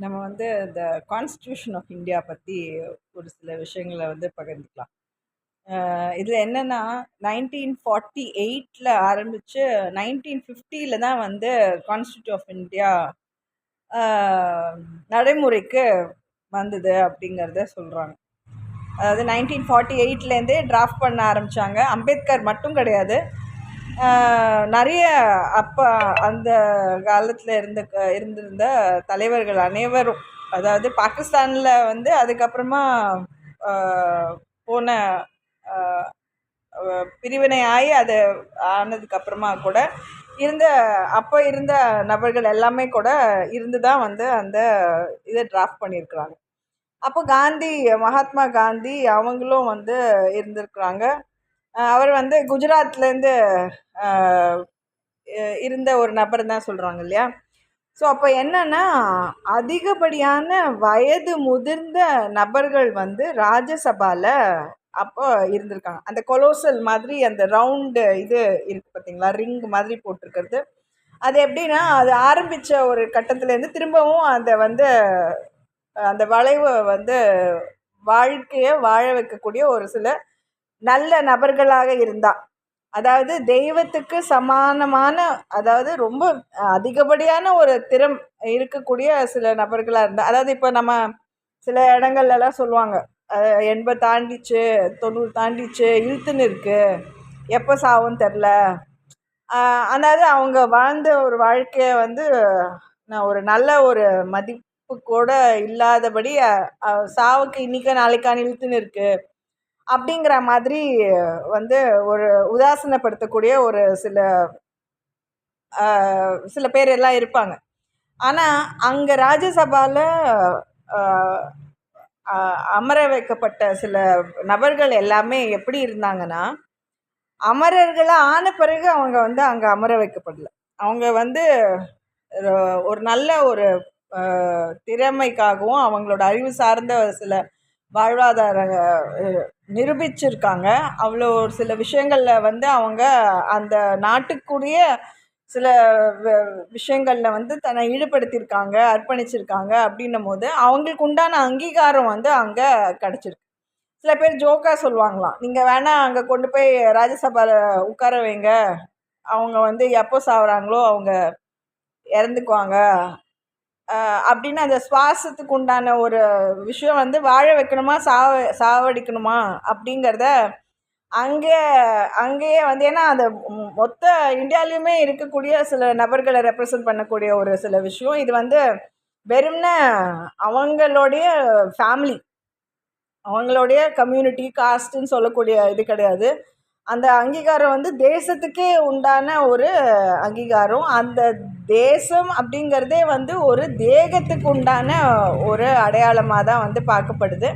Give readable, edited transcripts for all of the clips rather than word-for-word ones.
நம்ம வந்து இந்த கான்ஸ்டியூஷன் ஆஃப் இந்தியா பற்றி ஒரு சில விஷயங்களை வந்து பகிர்ந்துக்கலாம். இதில் என்னென்னா 1948 ஆரம்பித்து 1950 தான் வந்து கான்ஸ்டியூட் ஆஃப் இந்தியா நடைமுறைக்கு வந்தது அப்படிங்கிறத சொல்கிறாங்க. அதாவது 1948 டிராஃப்ட் பண்ண ஆரம்பித்தாங்க. அம்பேத்கர் மட்டும் கிடையாது, நிறைய அப்போ அந்த காலத்தில் இருந்திருந்த தலைவர்கள் அனைவரும், அதாவது பாகிஸ்தானில் வந்து அதுக்கப்புறமா போன பிரிவினை ஆகி அது ஆனதுக்கப்புறமா கூட அப்போ இருந்த நபர்கள் எல்லாமே கூட இருந்து தான் வந்து அந்த இதை டிராஃப்ட் பண்ணியிருக்கிறாங்க. அப்போ மகாத்மா காந்தி அவங்களும் வந்து இருந்திருக்கிறாங்க. அவர் வந்து குஜராத்லேருந்து இருந்த ஒரு நபர் தான் சொல்கிறாங்க இல்லையா. ஸோ அப்போ என்னன்னா, அதிகப்படியான வயது முதிர்ந்த நபர்கள் வந்து ராஜ்யசபாவில் அப்போ இருந்திருக்காங்க. அந்த கொலோசல் மாதிரி அந்த ரவுண்டு இது இருக்குது பார்த்தீங்களா, ரிங் மாதிரி போட்டிருக்கிறது. அது எப்படின்னா, அது ஆரம்பித்த ஒரு கட்டத்துலேருந்து திரும்பவும் அதை வந்து அந்த வளைவை வந்து வாழ்க்கையை வாழ வைக்கக்கூடிய ஒரு சில நல்ல நபர்களாக இருந்தால், அதாவது தெய்வத்துக்கு சமானமான, அதாவது ரொம்ப அதிகப்படியான ஒரு திறம் இருக்கக்கூடிய சில நபர்களாக இருந்தால், அதாவது இப்போ நம்ம சில இடங்கள்லாம் சொல்லுவாங்க 80 தாண்டிச்சு 90 தாண்டிச்சு இழுத்துன்னு இருக்கு, எப்போ சாவுன்னு தெரில. அதாவது அவங்க வாழ்ந்த ஒரு வாழ்க்கையை வந்து நான் ஒரு நல்ல ஒரு மதிப்பு கூட இல்லாதபடி சாவுக்கு இன்னைக்கு நாளைக்கான இழுத்துன்னு இருக்கு அப்படிங்கிற மாதிரி வந்து ஒரு உதாசனப்படுத்தக்கூடிய ஒரு சில பேர் எல்லாம் இருப்பாங்க. ஆனால் அங்கே ராஜ்யசபாவில் அமர வைக்கப்பட்ட சில நபர்கள் எல்லாமே எப்படி இருந்தாங்கன்னா, அமரர்களாக ஆன பிறகு அவங்க வந்து அங்கே அமர வைக்கப்படல. அவங்க வந்து ஒரு நல்ல ஒரு திறமைக்காகவும் அவங்களோட அறிவு சார்ந்த சில வாழ்வாதார நிரூபிச்சிருக்காங்க. அவ்வளோ ஒரு சில விஷயங்களில் வந்து அவங்க அந்த நாட்டுக்குரிய சில விஷயங்களில் வந்து தன்னை ஈடுபடுத்தியிருக்காங்க, அர்ப்பணிச்சிருக்காங்க. அப்படின்னும் போது அவங்களுக்கு உண்டான அங்கீகாரம் வந்து அங்கே கிடச்சிருக்கு. சில பேர் ஜோக்காக சொல்லுவாங்களாம், நீங்கள் வேணால் அங்கே கொண்டு போய் ராஜ்யசபாவில் உட்கார வைங்க, அவங்க வந்து எப்போ சாகுறாங்களோ அவங்க இறந்துக்குவாங்க அப்படின்னு. அந்த சுவாசத்துக்கு உண்டான ஒரு விஷயம் வந்து வாழ வைக்கணுமா சாவடிக்கணுமா அப்படிங்கிறத அங்கேயே வந்து, ஏன்னா அந்த மொத்த இந்தியாவிலையுமே இருக்கக்கூடிய சில நபர்களை ரெப்ரசன்ட் பண்ணக்கூடிய ஒரு சில விஷயம் இது வந்து வெறும்ன அவங்களுடைய ஃபேமிலி, அவங்களுடைய கம்யூனிட்டி, காஸ்ட்டுன்னு சொல்லக்கூடிய இது கிடையாது. அந்த அங்கீகாரம் வந்து தேசத்துக்கே உண்டான ஒரு அங்கீகாரம். அந்த தேசம் அப்படிங்கிறதே வந்து ஒரு தேகத்துக்கு உண்டான ஒரு அடையாளமாக தான் வந்து பார்க்கப்படுது.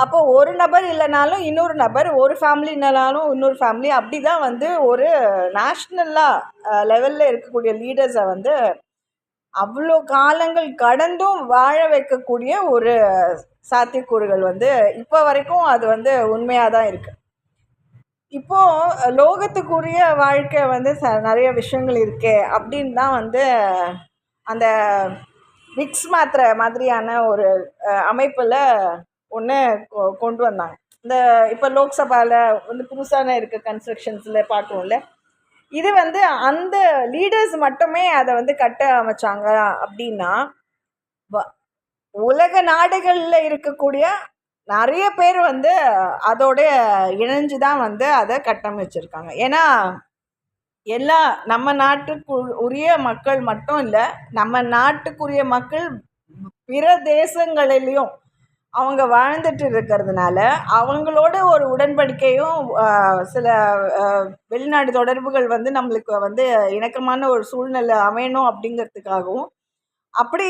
அப்போ ஒரு நபர் இல்லைனாலும் இன்னொரு நபர், ஒரு ஃபேமிலி இல்லைனாலும் இன்னொரு ஃபேமிலி, அப்படி தான் வந்து ஒரு நேஷ்னலாக லெவலில் இருக்கக்கூடிய லீடர்ஸை வந்து அவ்வளோ காலங்கள் கடந்தும் வாழ வைக்கக்கூடிய ஒரு சாத்தியக்கூறுகள் வந்து இப்போ வரைக்கும் அது வந்து உண்மையாக தான் இருக்குது. இப்போது லோகத்துக்குரிய வாழ்க்கை வந்து நிறைய விஷயங்கள் இருக்கே அப்படின்னு தான் வந்து அந்த விக்ஸ் மாத்திரை மாதிரியான ஒரு அமைப்பில் ஒன்று கொண்டு வந்தாங்க. இந்த இப்போ லோக்சபாவில் வந்து புதுசான இருக்க கன்ஸ்ட்ரக்ஷன்ஸில் பார்க்குறோம்ல, இது வந்து அந்த லீடர்ஸ் மட்டுமே அதை வந்து கட்ட அமைச்சாங்க அப்படின்னா, உலக நாடுகளில் இருக்கக்கூடிய நிறைய பேர் வந்து அதோட இணைஞ்சு தான் வந்து அதை கட்டமைச்சிருக்காங்க. ஏன்னா நம்ம நாட்டுக்கு உரிய மக்கள் மட்டும் இல்லை, நம்ம நாட்டுக்குரிய மக்கள் பிற தேசங்களிலையும் அவங்க வாழ்ந்துட்டு இருக்கிறதுனால அவங்களோட ஒரு உடன்படிக்கையும் சில வெளிநாடு தொடர்புகள் வந்து நம்மளுக்கு வந்து இணக்கமான ஒரு சூழ்நிலை அமையணும் அப்படிங்கிறதுக்காகவும் அப்படி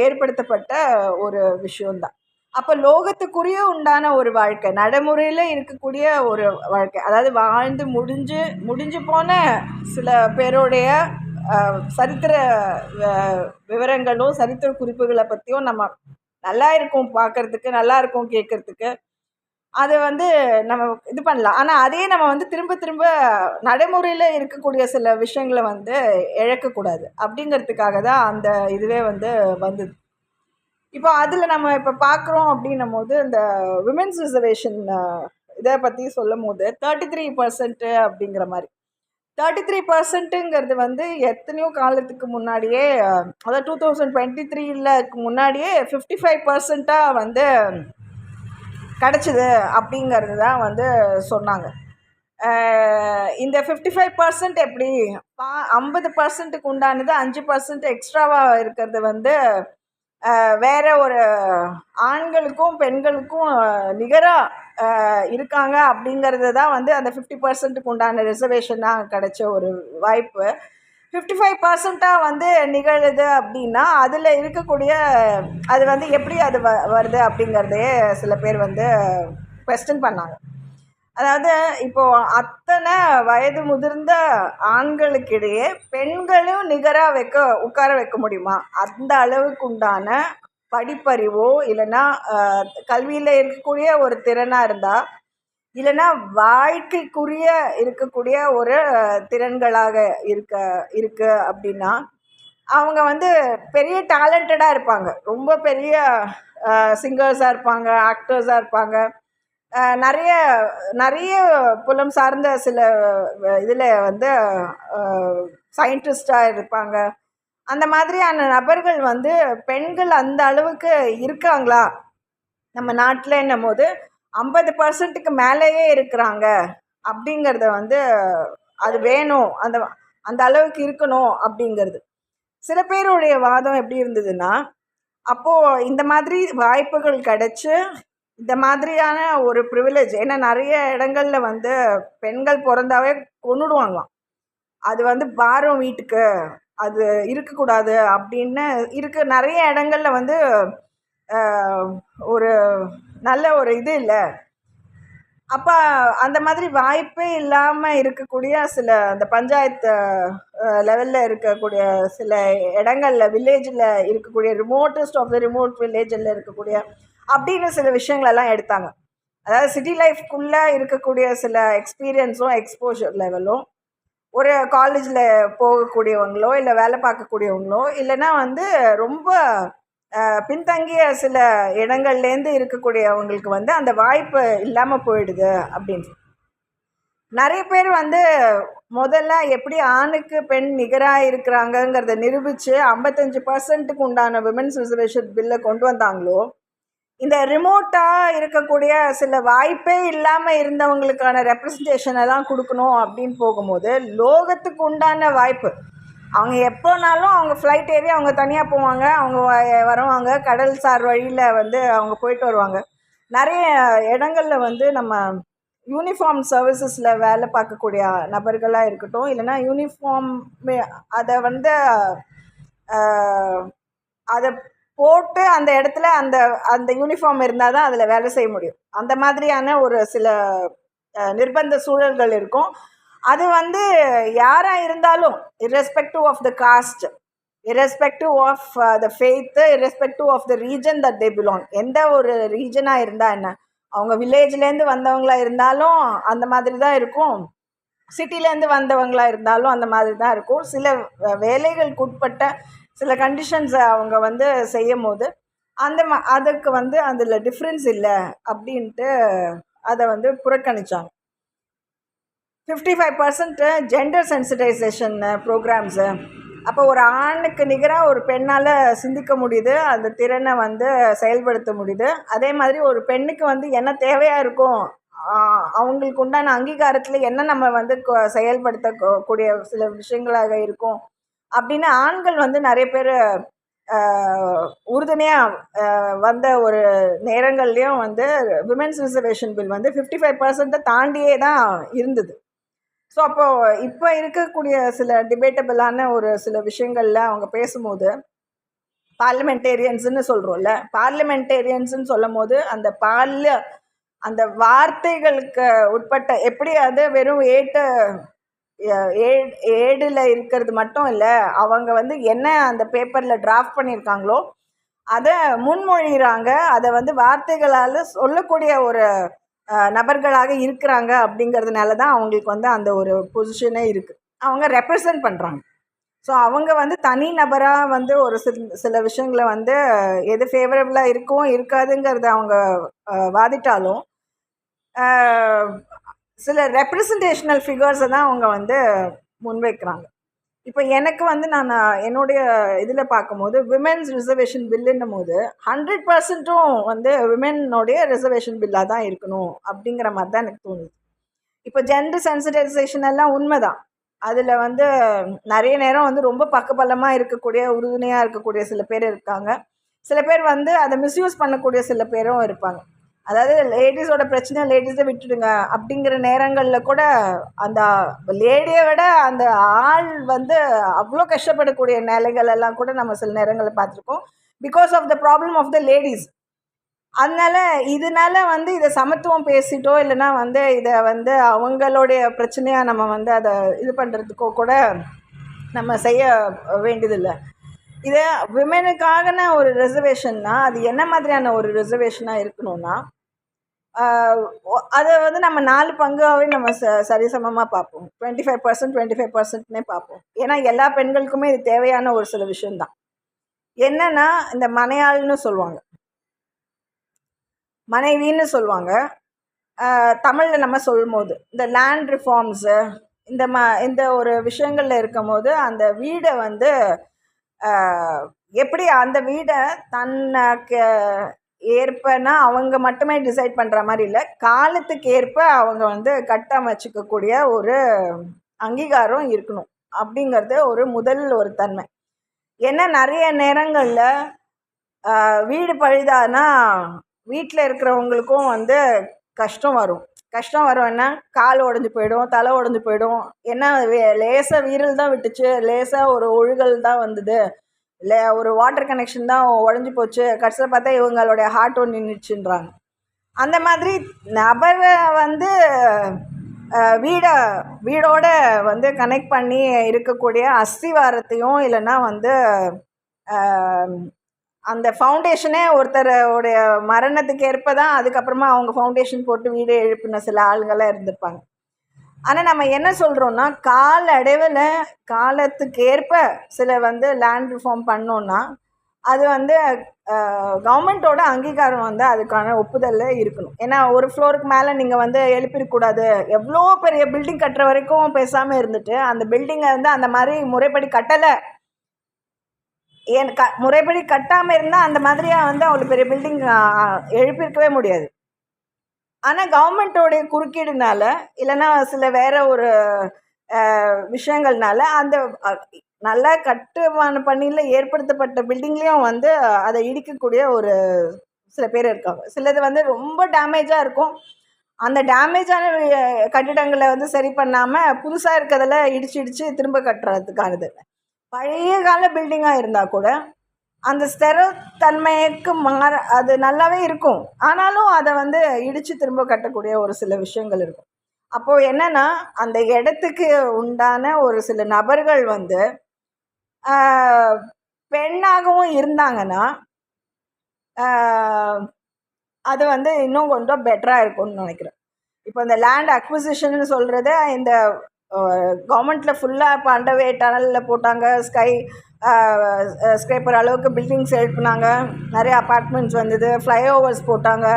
ஏற்படுத்தப்பட்ட ஒரு விஷயம்தான். அப்போ லோகத்துக்குரிய உண்டான ஒரு வாழ்க்கை, நடைமுறையில் இருக்கக்கூடிய ஒரு வாழ்க்கை, அதாவது வாழ்ந்து முடிஞ்சு போன சில பேருடைய சரித்திர விவரங்களும் சரித்திர குறிப்புகளை பற்றியும் நம்ம நல்லா இருக்கும் பார்க்குறதுக்கு, நல்லா இருக்கும் கேட்குறதுக்கு, அதை வந்து நம்ம இது பண்ணலாம். ஆனால் அதே நம்ம வந்து திரும்ப திரும்ப நடைமுறையில் இருக்கக்கூடிய சில விஷயங்களை வந்து இழக்கக்கூடாது அப்படிங்கிறதுக்காக தான் அந்த இதுவே வந்து வந்தது. இப்போ அதில் நம்ம இப்போ பார்க்குறோம் அப்படின்னும் போது இந்த விமென்ஸ் ரிசர்வேஷன் இதை பற்றி சொல்லும் போது 33% அப்படிங்கிற மாதிரி 33%ங்கிறது வந்து எத்தனையோ காலத்துக்கு முன்னாடியே, அதாவது 2023ல முன்னாடியே 55%ஆக வந்து கிடச்சிது அப்படிங்கிறது தான் வந்து சொன்னாங்க. இந்த 55% எப்படி 50%க்கு உண்டானது 5% எக்ஸ்ட்ராவாக இருக்கிறது வந்து வேற ஒரு ஆண்களுக்கும் பெண்களுக்கும் நிகராக இருக்காங்க அப்படிங்கிறது தான் வந்து அந்த 50%க்கு உண்டான ரிசர்வேஷனாக கிடைச்ச ஒரு வாய்ப்பு. 55%ஆக வந்து நிகழுது அப்படின்னா அதில் இருக்கக்கூடிய அது வந்து எப்படி அது வருது அப்படிங்கிறதே சில பேர் வந்து கொஸ்டின் பண்ணாங்க. அதாவது இப்போது அத்தனை வயது முதிர்ந்த ஆண்களுக்கிடையே பெண்களும் நிகராக உட்கார வைக்க முடியுமா? அந்த அளவுக்கு உண்டான படிப்பறிவோ இல்லைன்னா கல்வியில் இருக்கக்கூடிய ஒரு திறனாக இருந்தால், இல்லைன்னா வாழ்க்கைக்குரிய இருக்கக்கூடிய ஒரு திறன்களாக இருக்கு அப்படின்னா அவங்க வந்து பெரிய டேலண்டடாக இருப்பாங்க. ரொம்ப பெரிய சிங்கர்ஸாக இருப்பாங்க, ஆக்டர்ஸாக இருப்பாங்க. நிறைய நிறைய புலம் சார்ந்த சில இதில் வந்து சயின்டிஸ்டாக இருப்பாங்க. அந்த மாதிரியான நபர்கள் வந்து பெண்கள் அந்த அளவுக்கு இருக்காங்களா நம்ம நாட்டில் என்னும் போது 50%க்கு மேலேயே இருக்கிறாங்க அப்படிங்கிறத வந்து அது வேணும், அந்த அந்த அளவுக்கு இருக்கணும் அப்படிங்கிறது. சில பேருடைய வாதம் எப்படி இருந்ததுன்னா, அப்போது இந்த மாதிரி வாய்ப்புகள் கிடச்சி இந்த மாதிரியான ஒரு ப்ரிவிலேஜ், ஏன்னா நிறைய இடங்களில் வந்து பெண்கள் பிறந்தாவே கொன்னுடுவாங்களாம். அது வந்து பாரம் வீட்டுக்கு அது இருக்கக்கூடாது அப்படின்னு நிறைய இடங்களில் வந்து ஒரு நல்ல ஒரு இது இல்லை. அப்போ அந்த மாதிரி வாய்ப்பே இல்லாமல் இருக்கக்கூடிய சில அந்த பஞ்சாயத்து லெவலில் இருக்கக்கூடிய சில இடங்களில் வில்லேஜில் இருக்கக்கூடிய ரிமோட்டஸ்ட் ஆஃப் த ரிமோட் வில்லேஜில் இருக்கக்கூடிய அப்படின்னு சில விஷயங்களெல்லாம் எடுத்தாங்க. அதாவது சிட்டி லைஃப்குள்ளே இருக்கக்கூடிய சில எக்ஸ்பீரியன்ஸும் எக்ஸ்போஷர் லெவலும் ஒரு காலேஜில் போகக்கூடியவங்களோ இல்லை வேலை பார்க்கக்கூடியவங்களோ இல்லைன்னா வந்து ரொம்ப பின்தங்கிய சில இடங்கள்லேருந்து இருக்கக்கூடியவங்களுக்கு வந்து அந்த வாய்ப்பு இல்லாமல் போயிடுது அப்படின்னு நிறைய பேர் வந்து முதல்ல எப்படி ஆணுக்கு பெண் நிகராக இருக்கிறாங்கங்கிறத நிரூபித்து 55%க்கு உண்டான விமென்ஸ் ரிசர்வேஷன் பில்லை கொண்டு வந்தாங்களோ, இந்த ரிமோட்டாக இருக்கக்கூடிய சில வாய்ப்பே இல்லாமல் இருந்தவங்களுக்கான ரெப்ரசன்டேஷன் எல்லாம் கொடுக்கணும் அப்படின்னு போகும்போது லோகத்துக்கு உண்டான வாய்ப்பு, அவங்க எப்போனாலும் அவங்க ஃப்ளைட் ஏறி அவங்க தனியாக போவாங்க, அவங்க வருவாங்க, கடல் சார் வழியில் வந்து அவங்க போயிட்டு வருவாங்க. நிறைய இடங்களில் வந்து நம்ம யூனிஃபார்ம் சர்வீசஸில் வேலை பார்க்கக்கூடிய நபர்களாக இருக்கட்டும், இல்லைன்னா யூனிஃபார்ம் அதை வந்து அதை போட்டு அந்த இடத்துல அந்த அந்த யூனிஃபார்ம் இருந்தால் தான் அதில் வேலை செய்ய முடியும். அந்த மாதிரியான ஒரு சில நிர்பந்த சூழல்கள் இருக்கும். அது வந்து யாராக இருந்தாலும் irrespective of the caste, irrespective of the faith, irrespective of the region that they belong, எந்த ஒரு ரீஜனாக இருந்தால் என்ன, அவங்க வில்லேஜ்லேருந்து வந்தவங்களாக இருந்தாலும் அந்த மாதிரி தான் இருக்கும், சிட்டிலேருந்து வந்தவங்களாக இருந்தாலும் அந்த மாதிரி தான் இருக்கும். சில வேலைகளுக்கு உட்பட்ட சில கண்டிஷன்ஸை அவங்க வந்து செய்யும் போது அதுக்கு வந்து அதில் டிஃப்ரென்ஸ் இல்லை அப்படின்ட்டு அதை வந்து புறக்கணித்தாங்க. 55% ஜெண்டர் சென்சிட்டைசேஷன் ப்ரோக்ராம்ஸு. அப்போ ஒரு ஆணுக்கு நிகராக ஒரு பெண்ணால் சிந்திக்க முடியுது, அந்த திறனை வந்து செயல்படுத்த முடியுது. அதே மாதிரி ஒரு பெண்ணுக்கு வந்து என்ன தேவையாக இருக்கும், அவங்களுக்கு உண்டான அங்கீகாரத்தில் என்ன நம்ம வந்து செயல்படுத்தக்கூடிய சில விஷயங்களாக இருக்கும் அப்படின்னு ஆண்கள் வந்து நிறைய பேர் உறுதுணையாக வந்த ஒரு நேரங்கள்லேயும் வந்து விமென்ஸ் ரிசர்வேஷன் பில் வந்து 55% தாண்டியே தான் இருந்தது. ஸோ அப்போது இப்போ இருக்கக்கூடிய சில டிபேட்டபிளான ஒரு சில விஷயங்களில் அவங்க பேசும்போது பார்லிமெண்டேரியன்ஸுன்னு சொல்கிறோம்ல, பார்லிமெண்டேரியன்ஸுன்னு சொல்லும் போது அந்த வார்த்தைகளுக்கு உட்பட்ட எப்படி அது வெறும் ஏடில் இருக்கிறது மட்டும் இல்லை, அவங்க வந்து என்ன அந்த பேப்பரில் டிராஃப்ட் பண்ணியிருக்காங்களோ அதை முன்மொழிகிறாங்க, அதை வந்து வார்த்தைகளால் சொல்லக்கூடிய ஒரு நபர்களாக இருக்கிறாங்க. அப்படிங்கிறதுனால தான் அவங்களுக்கு வந்து அந்த ஒரு பொசிஷனே இருக்குது, அவங்க ரெப்ரசன்ட் பண்ணுறாங்க. ஸோ அவங்க வந்து தனி நபராக வந்து ஒரு சில விஷயங்களை வந்து எது ஃபேவரபுளாக இருக்கும் இருக்காதுங்கிறத அவங்க வாதிட்டாலும் சில ரெப்ரசன்டேஷனல் ஃபிகர்ஸை தான் அவங்க வந்து முன்வைக்கிறாங்க. இப்போ எனக்கு வந்து நான் என்னுடைய இதில் பார்க்கும்போது விமென்ஸ் ரிசர்வேஷன் பில்லுன்னும் போது 100% வந்து விமென்னோடைய ரிசர்வேஷன் பில்லாக தான் இருக்கணும் அப்படிங்கிற மாதிரி தான் எனக்கு தோணுது. இப்போ ஜெண்டர் சென்சிடைசேஷன் எல்லாம் உண்மைதான். அதில் வந்து நிறைய நேரம் வந்து ரொம்ப பக்கபலமாக இருக்கக்கூடிய உறுதுணையாக இருக்கக்கூடிய சில பேர் இருக்காங்க. சில பேர் வந்து அதை மிஸ்யூஸ் பண்ணக்கூடிய சில பேரும் இருப்பாங்க. அதாவது லேடிஸோட பிரச்சனை லேடிஸை விட்டுடுங்க அப்படிங்கிற நேரங்களில் கூட அந்த லேடியை விட அந்த ஆள் வந்து அவ்வளோ கஷ்டப்படக்கூடிய நிலைகள் எல்லாம் கூட நம்ம சில நேரங்களில் பார்த்துருக்கோம். Because of the problem of the ladies. அதனால இதனால வந்து இதை சமத்துவம் பேசிட்டோ இல்லைன்னா வந்து இதை வந்து அவங்களுடைய பிரச்சனையாக நம்ம வந்து அதை இது பண்ணுறதுக்கோ கூட நம்ம செய்ய வேண்டியதில்லை. இதை விமெனுக்காகன ஒரு ரிசர்வேஷன்னா அது என்ன மாதிரியான ஒரு ரிசர்வேஷனாக இருக்கணும்னா அதை வந்து நம்ம 4 பங்காகவே நம்ம சரிசமமாக பார்ப்போம். 25% 25%னே பார்ப்போம். ஏன்னா எல்லா பெண்களுக்குமே இது தேவையான ஒரு சில விஷயம்தான். என்னன்னா இந்த மனையாள்னு சொல்லுவாங்க, மனைவின்னு சொல்லுவாங்க. தமிழில் நம்ம சொல்லும் போது இந்த லேண்ட் ரிஃபார்ம்ஸு இந்த ஒரு விஷயங்களில் இருக்கும் போது அந்த வீடை வந்து எப்படி அந்த வீடை தனக்கு ஏற்பனா அவங்க மட்டுமே டிசைட் பண்ணுற மாதிரி இல்லை, காலத்துக்கு ஏற்ப அவங்க வந்து கட்டமைச்சிக்கக்கூடிய ஒரு அங்கீகாரம் இருக்கணும் அப்படிங்கிறது ஒரு முதல் ஒரு தன்மை. ஏன்னா நிறைய நேரங்களில் வீடு பழுதானா வீட்டில் இருக்கிறவங்களுக்கும் வந்து கஷ்டம் வரும்னா கால் உடஞ்சி போயிடும், தலை உடஞ்சி போயிடும். ஏன்னா லேசாக வீரல் தான் விட்டுச்சு, லேசாக ஒரு ஒழுகல் தான் வந்தது, இல்லை ஒரு வாட்டர் கனெக்ஷன் தான் உடஞ்சி போச்சு, கடைசியில் பார்த்தா இவங்களுடைய ஹார்ட் ஒன்று நின்றுச்சுன்றாங்க. அந்த மாதிரி நபரை வந்து வீடோட வந்து கனெக்ட் பண்ணி இருக்கக்கூடிய அஸ்திவாரத்தையும் இல்லைன்னா வந்து அந்த ஃபவுண்டேஷனே ஒருத்தருடைய மரணத்துக்கு ஏற்ப தான் அதுக்கப்புறமா அவங்க ஃபவுண்டேஷன் போட்டு வீடு எழுப்பின சில ஆளுங்களாம் இருந்திருப்பாங்க. ஆனால் நம்ம என்ன சொல்கிறோன்னா காலடைவில் காலத்துக்கு ஏற்ப சில வந்து லேண்ட் ரிஃபார்ம் பண்ணோன்னா அது வந்து கவர்மெண்ட்டோட அங்கீகாரம் வந்து அதுக்கான ஒப்புதலில் இருக்கணும். ஏன்னா ஒரு ஃப்ளோருக்கு மேலே நீங்கள் வந்து எழுப்பிடக்கூடாது. எவ்வளோ பெரிய பில்டிங் கட்டுற வரைக்கும் பேசாமல் இருந்துட்டு அந்த பில்டிங்கை வந்து அந்த மாதிரி முறைப்படி கட்டலை, முறைப்படி கட்டாமல் இருந்தால் அந்த மாதிரியாக வந்து அவ்வளோ பெரிய பில்டிங் எழுப்பியிருக்கவே முடியாது. ஆனால் கவர்மெண்ட்டோடைய குறுக்கீடுனால இல்லைன்னா சில வேற ஒரு விஷயங்கள்னால அந்த நல்லா கட்டுமான பணியில் ஏற்படுத்தப்பட்ட பில்டிங்லேயும் வந்து அதை இடிக்கக்கூடிய ஒரு சில பேர் இருக்காங்க. சிலது வந்து ரொம்ப டேமேஜாக இருக்கும். அந்த டேமேஜான கட்டிடங்களை வந்து சரி பண்ணாமல் புதுசாக இருக்கிறதில் இடிச்சு திரும்ப கட்டுறதுக்கானது. பழைய கால பில்டிங்காக இருந்தால் கூட அந்த ஸ்திரத்தன்மைக்கு அது நல்லாவே இருக்கும். ஆனாலும் அதை வந்து இடித்து திரும்ப கட்டக்கூடிய ஒரு சில விஷயங்கள் இருக்கும். அப்போது என்னென்னா அந்த இடத்துக்கு உண்டான ஒரு சில நபர்கள் வந்து பெண்ணாகவும் இருந்தாங்கன்னா அது வந்து இன்னும் கொஞ்சம் பெட்டராக இருக்கும்னு நினைக்கிறேன். இப்போ இந்த லேண்ட் அக்விசிஷன்னு சொல்கிறத இந்த கவர்மெண்ட்டில் ஃபுல்லாக இப்போ அண்டர்வே டனலில் போட்டாங்க, ஸ்க்ரேப்பர் அளவுக்கு பில்டிங்ஸ் எழுப்புனாங்க, நிறைய அப்பார்ட்மெண்ட்ஸ் வந்தது, ஃப்ளைஓவர்ஸ் போட்டாங்க.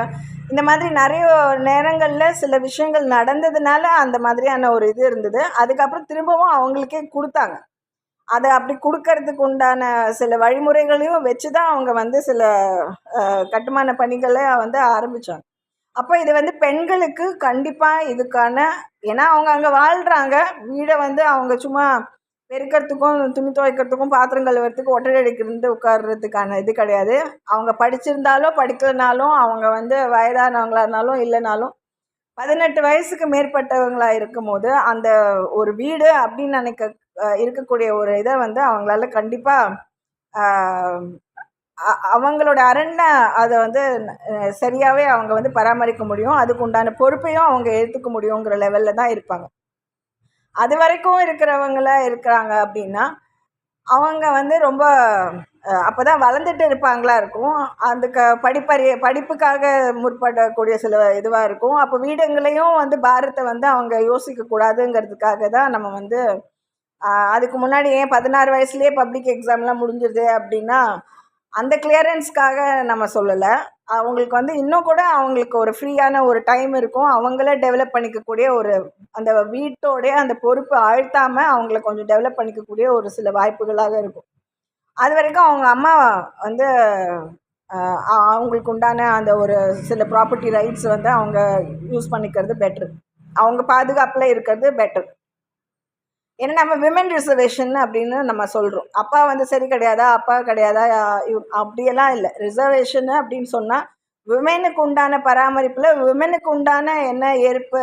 இந்த மாதிரி நிறைய நேரங்களில் சில விஷயங்கள் நடந்ததுனால அந்த மாதிரியான ஒரு இது இருந்தது. அதுக்கப்புறம் திரும்பவும் அவங்களுக்கே கொடுத்தாங்க. அதை அப்படி கொடுக்கறதுக்கு உண்டான சில வழிமுறைகளையும் வச்சு தான் அவங்க வந்து சில கட்டுமான பணிகளை வந்து ஆரம்பித்தாங்க. அப்போ இது வந்து பெண்களுக்கு கண்டிப்பாக இதுக்கான, ஏன்னா அவங்க அங்கே வாழ்கிறாங்க, வீடை வந்து அவங்க சும்மா பெருக்கிறதுக்கும் துணி துவைக்கிறதுக்கும் பாத்திரம் கழுவுறதுக்கு ஒட்டடை அடிக்கிறது உட்கார்றதுக்கான இது கிடையாது. அவங்க படிச்சிருந்தாலும் படிக்கலனாலும் அவங்க வந்து வயதானவங்களாக இருந்தாலும் இல்லைனாலும் 18 வயசுக்கு மேற்பட்டவங்களாக இருக்கும் போது அந்த ஒரு வீடு அப்படின்னு இருக்கக்கூடிய ஒரு இதை வந்து அவங்களால கண்டிப்பாக அவங்களோட அரண்னை அதை வந்து சரியாகவே அவங்க வந்து பராமரிக்க முடியும். அதுக்கு உண்டான பொறுப்பையும் அவங்க எடுத்துக்க முடியுங்கிற லெவலில் தான் இருப்பாங்க. அது வரைக்கும் இருக்கிறாங்க அப்படின்னா அவங்க வந்து ரொம்ப அப்போ தான் வளர்ந்துட்டு இருப்பாங்களா இருக்கும். அதுக்கு படிப்புக்காக முற்படக்கூடிய சில இதுவாக இருக்கும். அப்போ வீடுங்களையும் வந்து பாரத்தை வந்து அவங்க யோசிக்கக்கூடாதுங்கிறதுக்காக தான் நம்ம வந்து அதுக்கு முன்னாடி ஏன் 16 வயசுலேயே பப்ளிக் எக்ஸாம்லாம் முடிஞ்சிருது அப்படின்னா, அந்த கிளியரன்ஸ்க்காக நம்ம சொல்லலை. அவங்களுக்கு வந்து இன்னும் கூட அவங்களுக்கு ஒரு ஃப்ரீயான ஒரு டைம் இருக்கும். அவங்களே டெவலப் பண்ணிக்கக்கூடிய ஒரு அந்த வீட்டோடைய அந்த பொறுப்பு அழுத்தாமல் அவங்கள கொஞ்சம் டெவலப் பண்ணிக்கக்கூடிய ஒரு சில வாய்ப்புகளாக இருக்கும். அது வரைக்கும் அவங்க அம்மா வந்து அவங்களுக்கு உண்டான அந்த ஒரு சில ப்ராப்பர்ட்டி ரைட்ஸ் வந்து அவங்க யூஸ் பண்ணிக்கிறது பெட்ரு. அவங்க பாதுகாப்பில் இருக்கிறது பெட்டர். ஏன்னா நம்ம விமன் ரிசர்வேஷன் அப்படின்னு நம்ம சொல்கிறோம். அப்பா வந்து சரி கிடையாதா, அப்பா கிடையாதா, அப்படியெல்லாம் இல்லை. ரிசர்வேஷன் அப்படின்னு சொன்னால் விமெனுக்கு உண்டான பராமரிப்பில் விமெனுக்கு உண்டான என்ன ஏற்பு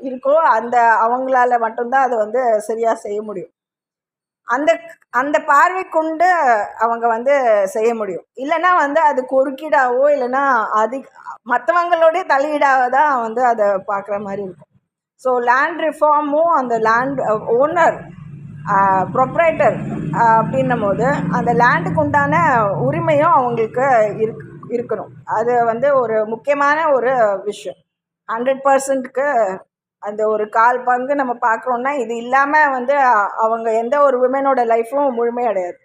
இருக்கோ அந்த அவங்களால மட்டும்தான் அதை வந்து சரியாக செய்ய முடியும். அந்த அந்த பார்வை கொண்டு அவங்க வந்து செய்ய முடியும். இல்லைன்னா வந்து அது குறுக்கீடாவோ இல்லைன்னா மற்றவங்களுடைய தலையீடாக தான் வந்து அதை பார்க்குற மாதிரி இருக்கும். ஸோ லேண்ட் ரிஃபார்மும் அந்த லேண்ட் ஓனர் ப்ரொப்ரைட்டர் அப்படின்னும் போது அந்த லேண்டுக்கு உண்டான உரிமையும் அவங்களுக்கு இருக்கணும். அது வந்து ஒரு முக்கியமான ஒரு விஷயம். 100%க்கு அந்த ஒரு 1/4 பங்கு நம்ம பார்க்குறோன்னா இது இல்லாமல் வந்து அவங்க எந்த ஒரு விமனோட லைஃப்பும் முழுமையடையாது.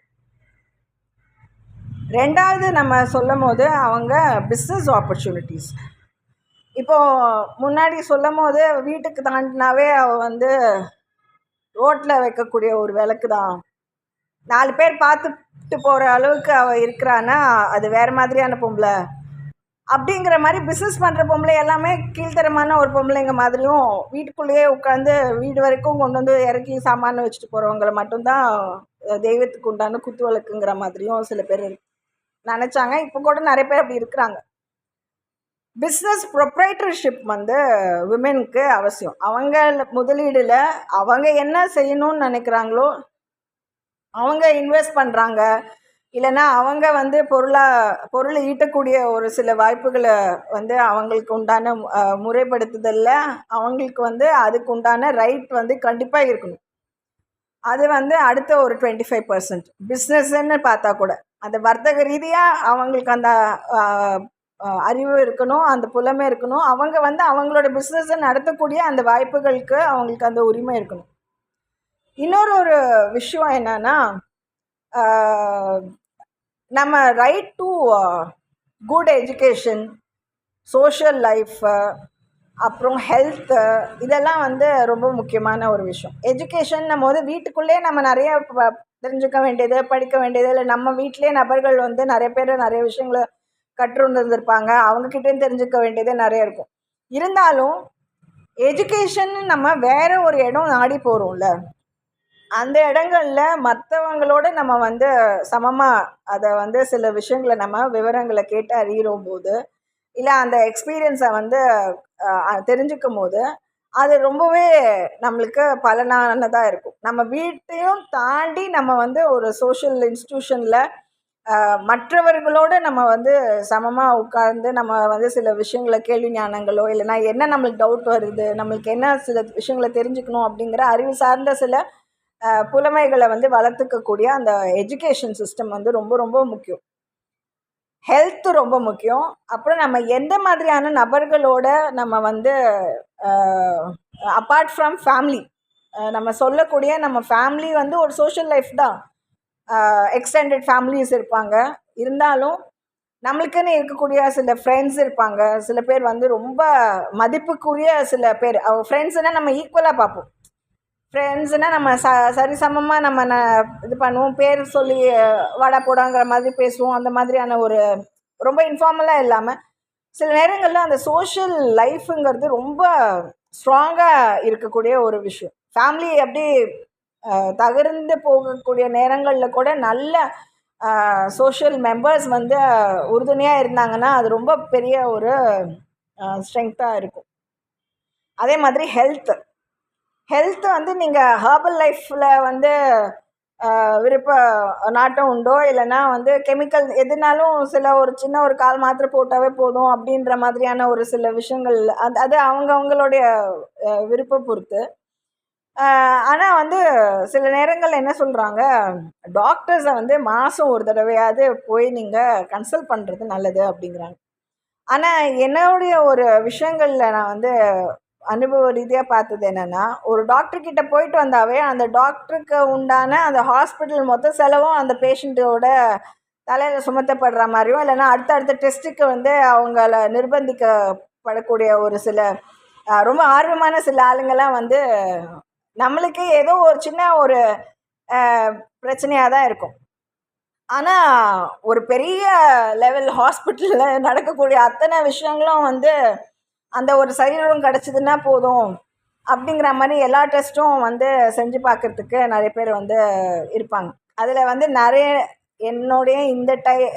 2வது நம்ம சொல்லும் போது அவங்க பிஸ்னஸ் ஆப்பர்ச்சுனிட்டிஸ். இப்போது முன்னாடி சொல்லும் போது வீட்டுக்கு தாண்டினாவே அவள் வந்து ரோட்டில் வைக்கக்கூடிய ஒரு விளக்கு தான், 4 பேர் பார்த்துட்டு போகிற அளவுக்கு அவள் இருக்கிறான்னா அது வேறு மாதிரியான பொம்பளை அப்படிங்கிற மாதிரி பிஸ்னஸ் பண்ணுற பொம்பளை எல்லாமே கீழ்த்தரமான ஒரு பொம்பளைங்க மாதிரியும், வீட்டுக்குள்ளேயே உட்காந்து வீடு வரைக்கும் கொண்டு வந்து இறக்கி சாமான் வச்சுட்டு போகிறவங்கள மட்டும்தான் தெய்வத்துக்கு உண்டான குத்து விளக்குங்கிற மாதிரியும் சில பேர் நினச்சாங்க. இப்போ கூட நிறைய பேர் அப்படி இருக்கிறாங்க. பிஸ்னஸ் ப்ரொப்ரைட்டர்ஷிப் வந்து விமெனுக்கு அவசியம். அவங்க முதலீடில் அவங்க என்ன செய்யணும்னு நினைக்கிறாங்களோ அவங்க இன்வெஸ்ட் பண்ணுறாங்க. இல்லைன்னா அவங்க வந்து பொருளை ஈட்டக்கூடிய ஒரு சில வாய்ப்புகளை வந்து அவங்களுக்கு உண்டான முறைப்படுத்துதலில் அவங்களுக்கு வந்து அதுக்கு உண்டான ரைட் வந்து கண்டிப்பாக இருக்கணும். அது வந்து அடுத்த ஒரு 25% பிஸ்னஸ்ன்னு பார்த்தா கூட அந்த வர்த்தக ரீதியாக அவங்களுக்கு அந்த அறிவு இருக்கணும், அந்த புலமை இருக்கணும். அவங்க வந்து அவங்களோட பிஸ்னஸை நடத்தக்கூடிய அந்த வாய்ப்புகளுக்கு அவங்களுக்கு அந்த உரிமை இருக்கணும். இன்னொரு விஷயம் என்னன்னா, நம்ம right to good education, social life, அப்புறம் ஹெல்த்து, இதெல்லாம் வந்து ரொம்ப முக்கியமான ஒரு விஷயம். எஜுகேஷன்னும் போது வீட்டுக்குள்ளே நம்ம நிறைய தெரிஞ்சுக்க வேண்டியது, படிக்க வேண்டியது, இல்லை நம்ம வீட்டிலே நபர்கள் வந்து நிறைய பேர் நிறைய விஷயங்களை கற்றுருந்துருப்பாங்க, அவங்கக்கிட்டேயும் தெரிஞ்சுக்க வேண்டியது நிறைய இருக்கும். இருந்தாலும் எஜுகேஷன் நம்ம வேறு ஒரு இடம் நாடி போகிறோம்ல, அந்த இடங்களில் மற்றவங்களோட நம்ம வந்து சமமாக அதை வந்து சில விஷயங்களை நம்ம விவரங்களை கேட்டு அறிகிறோம் போது, இல்லை அந்த எக்ஸ்பீரியன்ஸை வந்து தெரிஞ்சுக்கும் போது அது ரொம்பவே நம்மளுக்கு பலனானதாக இருக்கும். நம்ம வீட்டையும் தாண்டி நம்ம வந்து ஒரு சோஷியல் இன்ஸ்டிடியூஷனில் மற்றவர்களோடு நம்ம வந்து சமமாக உட்கார்ந்து நம்ம வந்து சில விஷயங்களை கேள்வி ஞானங்களோ இல்லைனா என்ன நம்மளுக்கு டவுட் வருது, நம்மளுக்கு என்ன சில விஷயங்களை தெரிஞ்சுக்கணும் அப்படிங்கிற அறிவு சார்ந்த சில புலமைகளை வந்து வளர்த்துக்கக்கூடிய அந்த எஜுகேஷன் சிஸ்டம் வந்து ரொம்ப ரொம்ப முக்கியம். ஹெல்த்து ரொம்ப முக்கியம். அப்புறம் நம்ம எந்த மாதிரியான நபர்களோட நம்ம வந்து அப்பார்ட் ஃப்ரம் ஃபேமிலி, நம்ம சொல்லக்கூடிய நம்ம ஃபேமிலி வந்து ஒரு சோஷியல் லைஃப் தான். எக்ஸ்டெண்டட் ஃபேமிலிஸ் இருப்பாங்க. இருந்தாலும் நம்மளுக்குன்னு இருக்கக்கூடிய சில ஃப்ரெண்ட்ஸ் இருப்பாங்க. சில பேர் வந்து ரொம்ப மதிப்புக்குரிய சில பேர். ஃப்ரெண்ட்ஸுனால் நம்ம ஈக்குவலாக பார்ப்போம். ஃப்ரெண்ட்ஸுனால் நம்ம சரிசமமாக நம்ம இது பண்ணுவோம். பேர் சொல்லி வாடா போடாங்கிற மாதிரி பேசுவோம். அந்த மாதிரியான ஒரு ரொம்ப இன்ஃபார்மலாக இல்லாமல் சில நேரங்களில் அந்த சோஷியல் லைஃபுங்கிறது ரொம்ப ஸ்ட்ராங்காக இருக்கக்கூடிய ஒரு விஷயம். ஃபேமிலி அப்படி தகர்ந்து போகக்கூடிய நேரங்களில் கூட நல்ல சோஷியல் மெம்பர்ஸ் வந்து உறுதுணையாக இருந்தாங்கன்னா அது ரொம்ப பெரிய ஒரு ஸ்ட்ரெங்க்த்தாக இருக்கும். அதே மாதிரி ஹெல்த்து வந்து நீங்கள் ஹெர்பல் லைஃப்பில் வந்து நாட்டம் உண்டோ, இல்லைன்னா வந்து கெமிக்கல் எதுனாலும் சில ஒரு சின்ன ஒரு கால் மாத்திரை போட்டாவே போதும் அப்படின்ற மாதிரியான ஒரு சில விஷயங்கள் அது அவங்களுடைய விருப்பம் பொறுத்து. ஆனால் வந்து சில நேரங்கள் என்ன சொல்கிறாங்க, டாக்டர்ஸை வந்து மாதம் ஒரு தடவையாவது போய் நீங்கள் கன்சல்ட் பண்ணுறது நல்லது அப்படிங்கிறாங்க. ஆனால் என்னுடைய ஒரு விஷயங்களில் நான் வந்து அனுபவ ரீதியாக பார்த்தது என்னென்னா, ஒரு டாக்டர்கிட்ட போயிட்டு வந்தாவே அந்த டாக்டருக்கு உண்டான அந்த ஹாஸ்பிட்டல் மொத்த செலவும் அந்த பேஷண்ட்டோட தலையில் சுமத்தப்படுற மாதிரியும், இல்லைன்னா அடுத்த டெஸ்ட்டுக்கு வந்து அவங்கள நிர்பந்திக்கப்படக்கூடிய ஒரு சில ரொம்ப ஆர்வமான சில ஆளுங்கள்லாம் வந்து நம்மளுக்கு ஏதோ ஒரு சின்ன ஒரு பிரச்சனையாக தான் இருக்கும். ஆனால் ஒரு பெரிய லெவல் ஹாஸ்பிட்டலில் நடக்கக்கூடிய அத்தனை விஷயங்களும் வந்து அந்த ஒரு சரீரம் கிடச்சிதுன்னா போதும் அப்படிங்கிற மாதிரி எல்லா டெஸ்ட்டும் வந்து செஞ்சு பார்க்குறதுக்கு நிறைய பேர் வந்து இருப்பாங்க. அதில் வந்து நிறைய என்னுடைய இந்த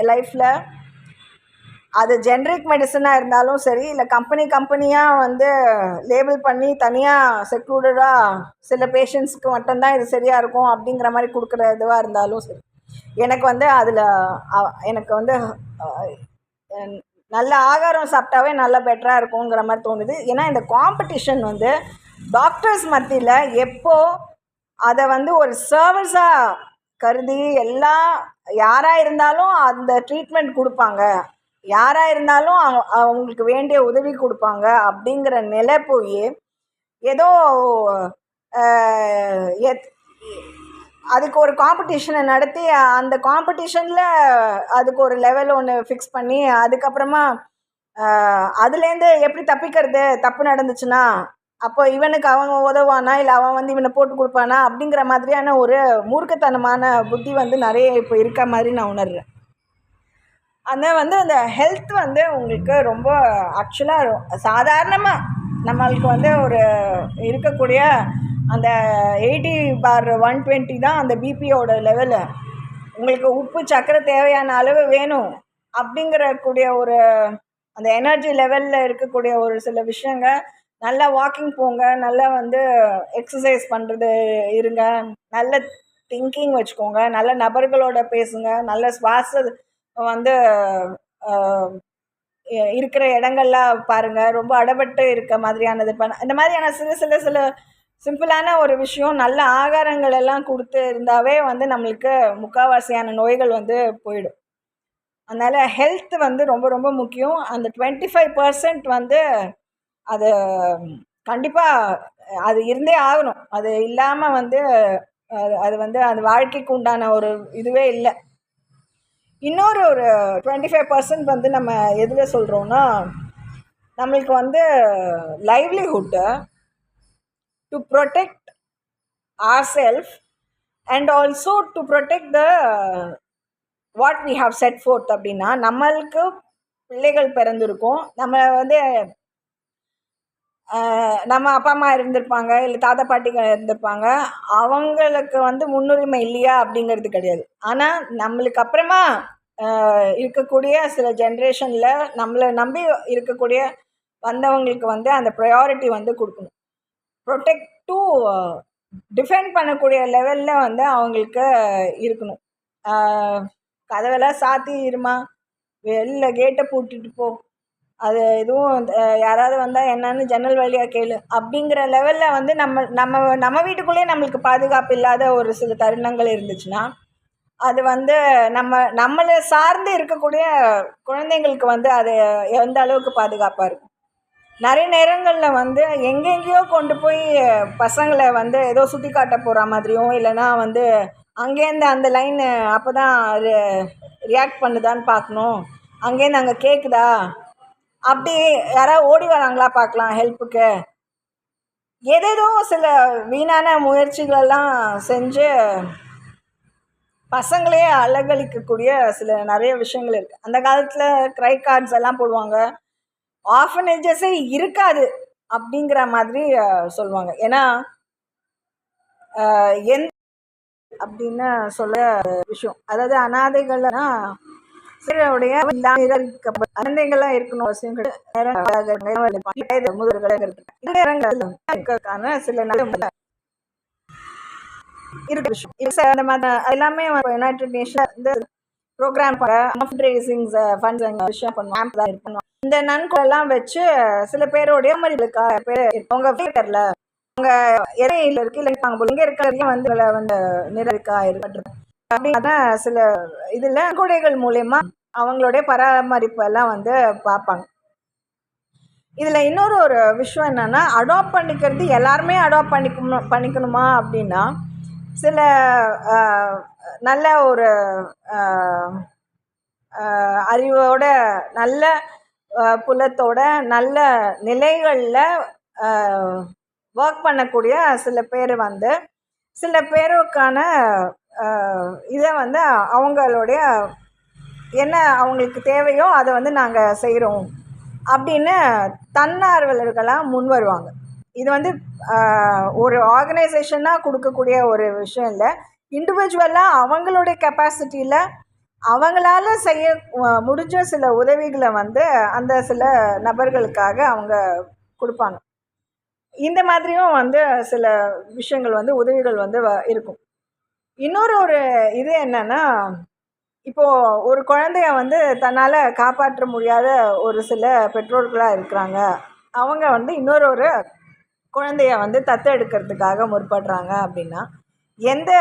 லைஃப்பில் அது ஜென்ரிக் மெடிசனாக இருந்தாலும் சரி, இல்லை கம்பெனியாக வந்து லேபிள் பண்ணி தனியாக செக்லூடடாக சில பேஷண்ட்ஸுக்கு மட்டும்தான் இது சரியாக இருக்கும் அப்படிங்கிற மாதிரி கொடுக்குற இதுவாக இருந்தாலும் சரி, எனக்கு வந்து அதில் எனக்கு வந்து நல்ல ஆகாரம் சாப்பிட்டாவே நல்லா பெட்டராக இருக்குங்கிற மாதிரி தோணுது. ஏன்னா இந்த காம்படிஷன் வந்து டாக்டர்ஸ் மத்தியில் எப்போ அதை வந்து ஒரு சர்வீஸாக கருதி யாராக இருந்தாலும் அந்த ட்ரீட்மெண்ட் கொடுப்பாங்க, யாராக இருந்தாலும் அவங்களுக்கு வேண்டிய உதவி கொடுப்பாங்க அப்படிங்கிற நிலை போய் ஏதோ அதுக்கு ஒரு காம்படிஷனை நடத்தி அந்த காம்படிஷனில் அதுக்கு ஒரு லெவல் ஒன்று ஃபிக்ஸ் பண்ணி அதுக்கப்புறமா அதுலேருந்து எப்படி தப்பிக்கிறது, தப்பு நடந்துச்சுன்னா அப்போ இவனுக்கு அவன் உதவானா, இல்லை அவன் வந்து இவனை போட்டு கொடுப்பானா அப்படிங்கிற மாதிரியான ஒரு மூர்க்கத்தனமான புத்தி வந்து நிறைய இப்போ இருக்க மாதிரி நான் உணர்றேன். வந்து அந்த ஹெல்த் வந்து உங்களுக்கு ரொம்ப ஆக்சுவலாக சாதாரணமாக நம்மளுக்கு வந்து ஒரு இருக்கக்கூடிய அந்த 80/120 தான் அந்த பிபியோட லெவலு. உங்களுக்கு உப்பு சர்க்கரை தேவையான அளவு வேணும் அப்படிங்கிற ஒரு அந்த எனர்ஜி லெவலில் இருக்கக்கூடிய ஒரு சில விஷயங்கள், நல்லா வாக்கிங் போங்க, நல்லா வந்து எக்ஸசைஸ் பண்ணுறது இருங்க, நல்ல திங்கிங் வச்சுக்கோங்க, நல்ல நபர்களோட பேசுங்க, நல்ல சுவாச வந்து இருக்கிற இடங்கள்லாம் பாருங்கள், ரொம்ப அடபட்டு இருக்க மாதிரியானது இந்த மாதிரியான சில சிம்பிளான ஒரு விஷயம், நல்ல ஆகாரங்கள் எல்லாம் கொடுத்து இருந்தாவே வந்து நம்மளுக்கு முக்கால்வாசியான நோய்கள் வந்து போயிடும். அதனால் ஹெல்த் வந்து ரொம்ப ரொம்ப முக்கியம். அந்த 25% வந்து அது கண்டிப்பாக அது இருந்தே ஆகணும். அது இல்லாமல் வந்து அது வந்து அது வாழ்க்கைக்கு உண்டான ஒரு இதுவே இல்லை. இன்னொரு ஒரு 25% வந்து நம்ம எதில் சொல்கிறோன்னா, நம்மளுக்கு வந்து லைவ்லிஹுட்டை to protect ourselves and also to protect the what we have set forth. அப்படின்னா நம்மளுக்கு பிள்ளைகள் பிறந்திருக்கும், நம்ம வந்து நம்ம அப்பா அம்மா இருந்திருப்பாங்க, இல்லை தாத்தா பாட்டிகள் இருந்திருப்பாங்க, அவங்களுக்கு வந்து முன்னுரிமை இல்லையா அப்படிங்கிறது கிடையாது. ஆனால் நம்மளுக்கு அப்புறமா இருக்கக்கூடிய சில ஜென்ரேஷனில் நம்மளை நம்பி இருக்கக்கூடிய வந்தவங்களுக்கு வந்து அந்த ப்ரையாரிட்டி வந்து கொடுக்கணும். ப்ரொடெக்ட் டு டிஃபெண்ட் பண்ணக்கூடிய லெவலில் வந்து அவங்களுக்கு இருக்கணும். கதவெல்லாம் சாத்தி இருமா, வெளில கேட்டை பூட்டிட்டு போ, அது எதுவும் யாராவது வந்தால் என்னன்னு ஜன்னல் வழியாக கேளு அப்படிங்கிற லெவலில் வந்து நம்ம வீட்டுக்குள்ளேயே நம்மளுக்கு பாதுகாப்பு இல்லாத ஒரு சில தருணங்கள் இருந்துச்சுன்னா, அது வந்து நம்மளை சார்ந்து இருக்கக்கூடிய குழந்தைங்களுக்கு வந்து அது எந்த அளவுக்கு பாதுகாப்பாக இருக்கும். நிறைய நேரங்களில் வந்து எங்கெங்கேயோ கொண்டு போய் பசங்களை வந்து ஏதோ சுற்றி காட்ட போகிற மாதிரியும், இல்லைனா வந்து அங்கேருந்து அந்த லைன் அப்போ தான் ரியாக்ட் பண்ணுதான்னு பார்க்கணும், அங்கேருந்து அங்கே கேட்குதா, அப்படி யாராவது ஓடி வராங்களா பார்க்கலாம் ஹெல்ப்புக்கு, ஏதேதோ சில வீணான முயற்சிகளெல்லாம் செஞ்சு பசங்களே அலங்கழிக்கக்கூடிய சில நிறைய விஷயங்கள் இருக்குது. அந்த காலத்தில் க்ரை கார்ட்ஸ் எல்லாம் போடுவாங்க, ஆர்ஃபனேஜஸே இருக்காது அப்படிங்கிற மாதிரி சொல்லுவாங்க. ஏன்னா எந்த அப்படின்னு சொல்ல விஷயம், அதாவது அனாதைகள்னா சிலருடைய குழந்தைகள்லாம் இருக்கணும் அவசியம் முதல்களுக்கான சில இருக்கு விஷயம். அந்த மாதிரி எல்லாமே யுனைடெட் நேஷன் இந்த ப்ரோக்ராம் ஃபண்ட்ஸ் பண்ணுவாங்க. இந்த நன்கொலாம் வச்சு சில பேருடைய பேர் அவங்க தியேட்டரில் அவங்க இடையில இருக்கு, இல்லை இங்கே இருக்கிறதையும் வந்து வந்து நிறைக்கா ஏற்பட்டு அப்படின்னா சில இதில் நன்கொடைகள் மூலயமா அவங்களுடைய பராமரிப்பு எல்லாம் வந்து பார்ப்பாங்க. இதில் இன்னொரு ஒரு விஷயம் என்னென்னா, அடாப்ட் பண்ணிக்கிறது எல்லாருமே அடாப்ட் பண்ணிக்கணுமா அப்படின்னா, சில நல்ல ஒரு அறிவோட, நல்ல புலத்தோட, நல்ல நிலைகளில் ஒர்க் பண்ணக்கூடிய சில பேர் வந்து சில பேருக்கான இதை வந்து அவங்களுடைய என்ன அவங்களுக்கு தேவையோ அதை வந்து நாங்கள் செய்கிறோம் அப்படின்னு தன்னார்வலர்களாக முன் வருவாங்க. இது வந்து ஒரு ஆர்கனைசேஷனாக கொடுக்கக்கூடிய ஒரு விஷயம் இல்லை. இண்டிவிஜுவலாக அவங்களுடைய கெப்பாசிட்டியில் அவங்களால செய்ய முடிஞ்ச சில உதவிகளை வந்து அந்த சில நபர்களுக்காக அவங்க கொடுப்பாங்க. இந்த மாதிரியும் வந்து சில விஷயங்கள் வந்து உதவிகள் வந்து இருக்கும். இன்னொரு ஒரு இது என்னன்னா, இப்போது ஒரு குழந்தைய வந்து தன்னால் காப்பாற்ற முடியாத ஒரு சில பெற்றோர்களாக இருக்கிறாங்க. அவங்க வந்து இன்னொரு ஒரு குழந்தைய வந்து தத்தெடுக்கிறதுக்காக முற்படுறாங்க அப்படின்னா, எந்த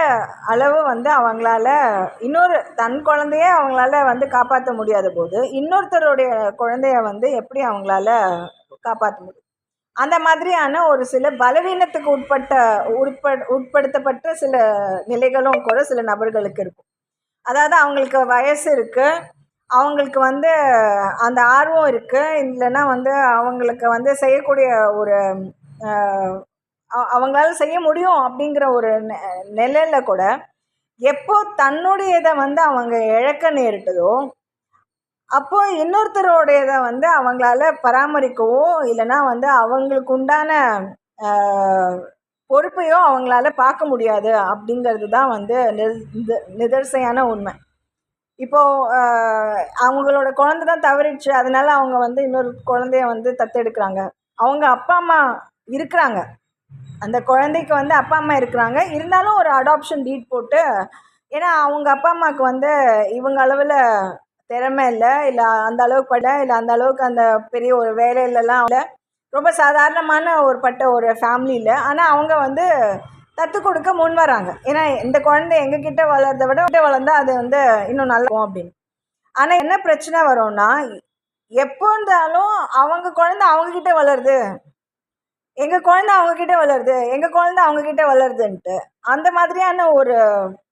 அளவு வந்து அவங்களால தன் குழந்தைய அவங்களால வந்து காப்பாற்ற முடியாத போது இன்னொருத்தருடைய குழந்தைய வந்து எப்படி அவங்களால காப்பாற்ற முடியும்? அந்த மாதிரியான ஒரு சில பலவீனத்துக்கு உட்படுத்தப்பட்ட சில நிலைகளும் கூட சில நபர்களுக்கு இருக்கும். அதாவது அவங்களுக்கு வயசு இருக்குது, அவங்களுக்கு வந்து அந்த ஆர்வம் இருக்குது, இல்லைன்னா வந்து அவங்களுக்கு வந்து செய்யக்கூடிய ஒரு அவங்களால செய்ய முடியும் அப்படிங்கிற ஒரு நிலையில் கூட எப்போ தன்னுடைய இதை வந்து அவங்க இழக்க நேரிட்டதோ அப்போ இன்னொருத்தரோடையதை வந்து அவங்களால பராமரிக்கவோ இல்லைன்னா வந்து அவங்களுக்கு உண்டான பொறுப்பையோ அவங்களால பார்க்க முடியாது அப்படிங்கிறது தான் வந்து நிதர்சையான உண்மை. இப்போது அவங்களோட குழந்தை தான் தவறிடுச்சு, அதனால அவங்க வந்து இன்னொரு குழந்தைய வந்து தத்தெடுக்கிறாங்க. அவங்க அப்பா அம்மா இருக்கிறாங்க, அந்த குழந்தைக்கு வந்து அப்பா அம்மா இருக்கிறாங்க, இருந்தாலும் ஒரு அடாப்ஷன் டீட் போட்டு, ஏன்னா அவங்க அப்பா அம்மாவுக்கு வந்து இவங்க அளவில் திறமை இல்லை, இல்லை அந்த அளவுக்கு இல்லை அந்த அளவுக்கு அந்த பெரிய ஒரு வேலையிலலாம் இல்லை, ரொம்ப சாதாரணமான ஒரு ஃபேமிலியில். ஆனால் அவங்க வந்து தத்து கொடுக்க முன் வராங்க. ஏன்னா இந்த குழந்தை எங்ககிட்ட வளர்றதை விட வளர்ந்தா அது வந்து இன்னும் நல்லா இருக்கும் அப்படின்னு. ஆனால் என்ன பிரச்சனை வரும்னா, எப்போ இருந்தாலும் அவங்க குழந்தை அவங்கக்கிட்ட வளருது, எங்கள் குழந்தை அவங்கக்கிட்ட வளருது, எங்கள் குழந்தை அவங்கக்கிட்ட வளருதுன்ட்டு அந்த மாதிரியான ஒரு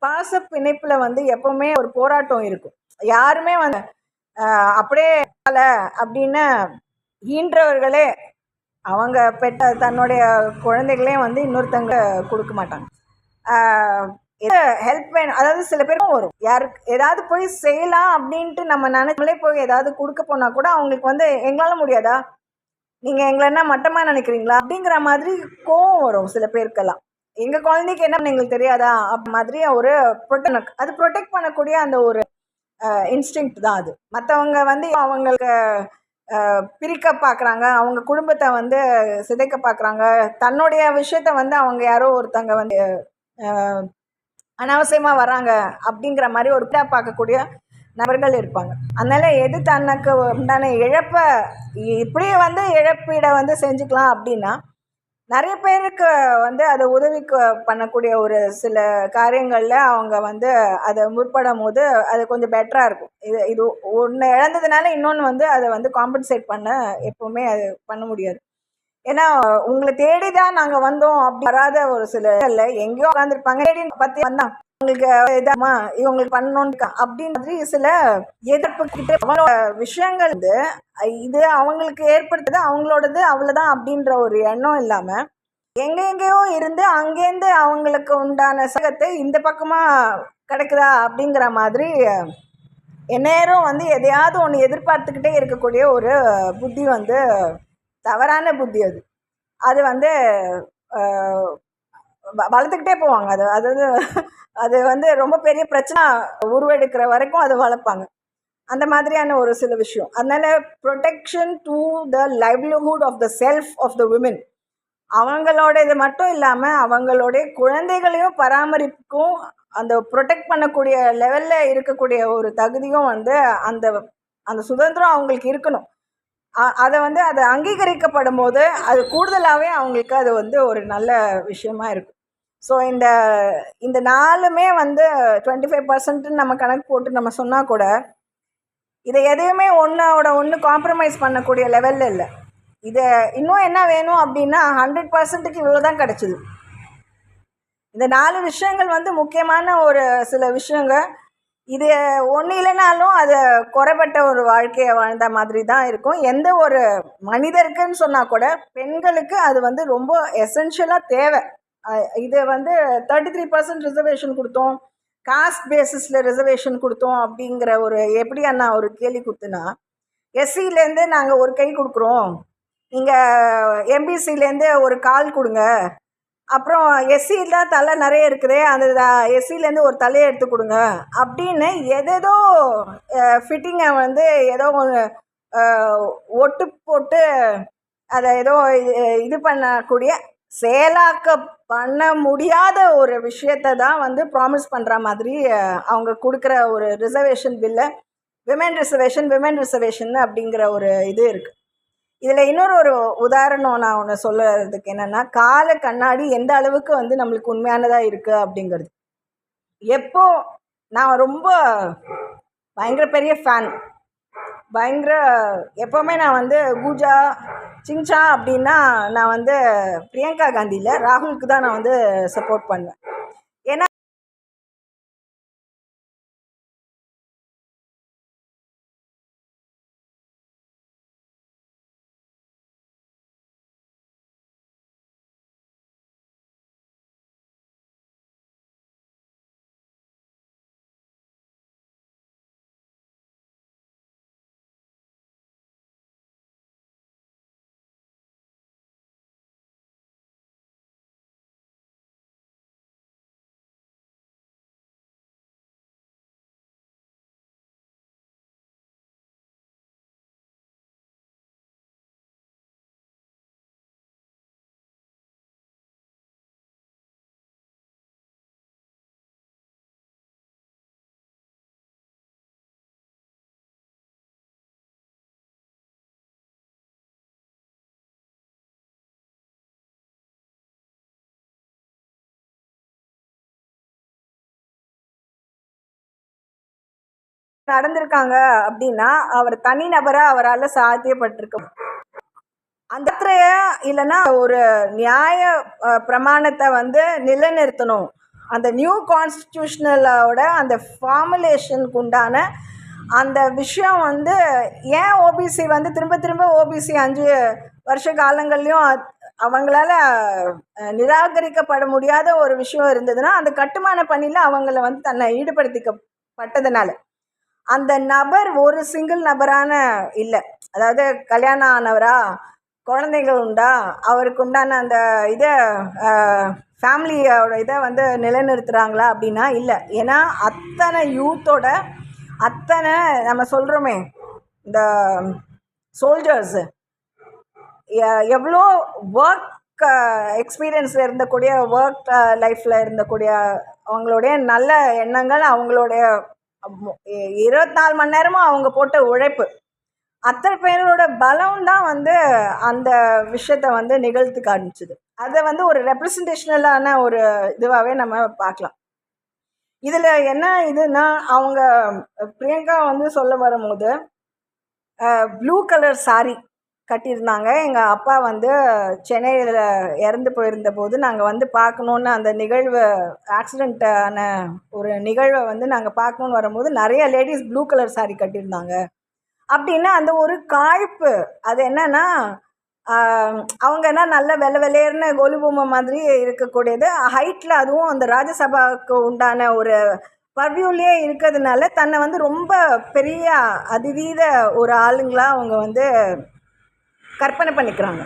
பாச பிணைப்பில் வந்து எப்போவுமே ஒரு போராட்டம் இருக்கும். யாருமே வந்து அப்படியே அப்படின்னு ஈன்றவர்களே அவங்க பெற்ற தன்னுடைய குழந்தைகளே வந்து இன்னொருத்தங்க கொடுக்க மாட்டாங்க. ஹெல்ப் வேணும், அதாவது சில பேருக்கும் வரும், யாருக்கு ஏதாவது போய் செய்யலாம் அப்படின்ட்டு நம்ம நினைச்சே போய் ஏதாவது கொடுக்க போனால் கூட அவங்களுக்கு வந்து எங்களால் முடியாதா, நீங்கள் எங்களை என்ன மட்டமாக நினைக்கிறீங்களா அப்படிங்கிற மாதிரி கோவம் வரும் சில பேருக்கெல்லாம். எங்கள் குழந்தைக்கு என்ன எங்களுக்கு தெரியாதா அப்படி மாதிரி ஒரு அது ப்ரொடெக்ட் பண்ணக்கூடிய அந்த ஒரு இன்ஸ்டிங்க்ட் தான் அது. மற்றவங்க வந்து அவங்களுக்கு பிரிக்க பார்க்குறாங்க, அவங்க குடும்பத்தை வந்து சிதைக்க பார்க்குறாங்க, தன்னுடைய விஷயத்த வந்து அவங்க யாரோ ஒருத்தங்க வந்து அனாவசியமாக வராங்க அப்படிங்கிற மாதிரி ஒரு பார்க்கக்கூடிய நபர்கள் இருப்பாங்க. அதனால் எது தனக்கு உண்டான இழப்பை இப்படியே வந்து இழப்பீடை வந்து செஞ்சுக்கலாம் அப்படின்னா, நிறைய பேருக்கு வந்து அதை உதவிக்கு பண்ணக்கூடிய ஒரு சில காரியங்களில் அவங்க வந்து அதை முற்படும் போது அது கொஞ்சம் பெட்டராக இருக்கும். இது ஒன்று இழந்ததுனால இன்னொன்று வந்து அதை வந்து காம்பன்சேட் பண்ண எப்போவுமே அது பண்ண முடியாது. ஏன்னா உங்களை தேடி தான் நாங்கள் வந்தோம் அப்படி வராத ஒரு சில இல்லை, எங்கேயோ உட்காந்துருப்பாங்க, தேடி பற்றி வந்தான் உங்களுக்கு இதாமா இவங்களுக்கு பண்ணணும்னு அப்படின்னு சில எதிர்ப்பு கிட்ட அவங்களோட விஷயங்கள் வந்து இது அவங்களுக்கு ஏற்படுத்துது, அவங்களோடது அவ்வளோதான் அப்படின்ற ஒரு எண்ணம் இல்லாமல் எங்கெங்கேயோ இருந்து அங்கேருந்து அவங்களுக்கு உண்டான சகத்தை இந்த பக்கமாக கிடைக்குதா அப்படிங்கிற மாதிரி எந்நேரம் வந்து எதையாவது ஒன்று எதிர்பார்த்துக்கிட்டே இருக்கக்கூடிய ஒரு புத்தி வந்து தவறான புத்தி. அது வந்து வளர்த்துக்கிட்டே போவாங்க. அது வந்து ரொம்ப பெரிய பிரச்சனை உருவெடுக்கிற வரைக்கும் அதை வளர்ப்பாங்க. அந்த மாதிரியான ஒரு சில விஷயம். அதனால் protection to the livelihood of the self of the women, அவங்களோட இது மட்டும் இல்லாமல் அவங்களுடைய குழந்தைகளையும் பராமரிப்புக்கும் அந்த ப்ரொடெக்ட் பண்ணக்கூடிய லெவலில் இருக்கக்கூடிய ஒரு தகுதியும் வந்து அந்த அந்த சுதந்திரம் அவங்களுக்கு இருக்கணும். அதை வந்து அது அங்கீகரிக்கப்படும் போது அது கூடுதலாகவே அவங்களுக்கு அது வந்து ஒரு நல்ல விஷயமா இருக்கும். ஸோ இந்த நாலுமே வந்து 25% நம்ம கணக்கு போட்டு நம்ம சொன்னால் கூட இதை எதையுமே ஒன்று காம்ப்ரமைஸ் பண்ணக்கூடிய லெவலில் இல்லை. இதை இன்னும் என்ன வேணும் அப்படின்னா 100%க்கு இவ்வளோ தான் கிடச்சிது. இந்த 4 விஷயங்கள் வந்து முக்கியமான ஒரு சில விஷயங்கள். இது ஒன்று இல்லைனாலும் அது குறைபட்ட ஒரு வாழ்க்கையை வாழ்ந்த மாதிரி தான் இருக்கும். எந்த ஒரு மனிதருக்குன்னு சொன்னால் கூட பெண்களுக்கு அது வந்து ரொம்ப எசென்ஷியலாக தேவை. இது வந்து 33% ரிசர்வேஷன் கொடுத்தோம், காஸ்ட் பேசிஸில் ரிசர்வேஷன் கொடுத்தோம் அப்படிங்கிற ஒரு எப்படி அண்ணா ஒரு கேள்வி கொடுத்துனா, எஸ்சிலேருந்து நாங்கள் ஒரு கை கொடுக்குறோம், நீங்கள் எம்பிசிலேருந்து ஒரு கால் கொடுங்க, அப்புறம் எஸ்சியில் தலை நிறைய இருக்குதே அந்த எஸ்சிலேருந்து ஒரு தலையை எடுத்து கொடுங்க அப்படின்னு எதேதோ ஃபிட்டிங்கை வந்து ஏதோ ஒன்று ஒட்டு போட்டு அதை ஏதோ இது பண்ணக்கூடிய செயலாக்க பண்ண முடியாத ஒரு விஷயத்தை தான் வந்து ப்ராமிஸ் பண்ணுற மாதிரி அவங்க கொடுக்குற ஒரு ரிசர்வேஷன் பில்லை விமென் ரிசர்வேஷன் அப்படிங்கிற ஒரு இது இருக்குது. இதில் இன்னொரு ஒரு உதாரணம் நான் ஒன்று சொல்லுறதுக்கு என்னென்னா, கால கண்ணாடி எந்த அளவுக்கு வந்து நம்மளுக்கு உண்மையானதாக இருக்குது அப்படிங்கிறது. எப்போ நான் ரொம்ப பயங்கர பெரிய ஃபேன், எப்போவுமே நான் வந்து கூஜா சிங்சா அப்படின்னா நான் வந்து பிரியங்கா காந்தியில் ராகுலுக்கு தான் நான் வந்து சப்போர்ட் பண்ணுவேன். ஏன்னா நடந்திருக்காங்க அப்படின்னா அவர் தனிநபராக அவரால் சாத்தியப்பட்டிருக்க அந்த இல்லைன்னா ஒரு நியாய பிரமாணத்தை வந்து நிலைநிறுத்தணும். அந்த நியூ கான்ஸ்டிடியூஷனலோட அந்த ஃபார்முலேஷனுக்கு உண்டான அந்த விஷயம் வந்து ஏன் ஓபிசி வந்து திரும்ப திரும்ப ஓபிசி 5 வருஷ காலங்கள்லையும் அவங்களால நிராகரிக்கப்பட முடியாத ஒரு விஷயம் இருந்ததுன்னா, அந்த கட்டுமான பணியில் அவங்கள வந்து தன்னை ஈடுபடுத்திக்கப்பட்டதுனால அந்த நபர் ஒரு சிங்கிள் நபரான இல்லை, அதாவது கல்யாணம் ஆனவரா, குழந்தைகள் உண்டா, அவருக்கு உண்டான அந்த இதை ஃபேமிலியோட இதை வந்து நிலைநிறுத்துகிறாங்களா அப்படின்னா இல்லை. ஏன்னா அத்தனை யூத்தோட அத்தனை நம்ம சொல்கிறோமே இந்த சோல்ஜர்ஸு எவ்வளோ ஒர்க் எக்ஸ்பீரியன்ஸில் இருந்தக்கூடிய ஒர்க் லைஃப்பில் இருந்தக்கூடிய அவங்களுடைய நல்ல எண்ணங்கள், அவங்களுடைய 24 மணி நேரமும் அவங்க போட்ட உழைப்பு, அத்தனை பேரோட பலம் தான் வந்து அந்த விஷயத்தை வந்து நிகழ்த்து காமிச்சுது. அதை வந்து ஒரு ரெப்ரசன்டேஷனலான ஒரு இதுவாகவே நம்ம பார்க்கலாம். இதில் என்ன இதுன்னா, அவங்க பிரியங்கா வந்து சொல்ல வரும்போது ப்ளூ கலர் சாரி கட்டியிருந்தாங்க. எங்கள் அப்பா வந்து சென்னையில் இறந்து போயிருந்த போது நாங்கள் வந்து பார்க்கணுன்னு அந்த நிகழ்வு ஆக்சிடெண்ட்டான ஒரு நிகழ்வை வந்து நாங்கள் பார்க்கணுன்னு வரும்போது நிறைய லேடிஸ் ப்ளூ கலர் சாரி கட்டியிருந்தாங்க அப்படின்னா அந்த ஒரு காழ்ப்பு. அது என்னன்னா அவங்க என்ன நல்ல வெள்ளையர்னு கோலிபொம்மை மாதிரி இருக்கக்கூடியது, ஹைட்டில், அதுவும் அந்த ராஜ்யசபாவுக்கு உண்டான ஒரு பர்வியூலே இருக்கிறதுனால தன்னை வந்து ரொம்ப பெரிய அதிதீத ஒரு ஆளுங்களாக அவங்க வந்து கற்பனை பண்ணிக்கிறாங்க.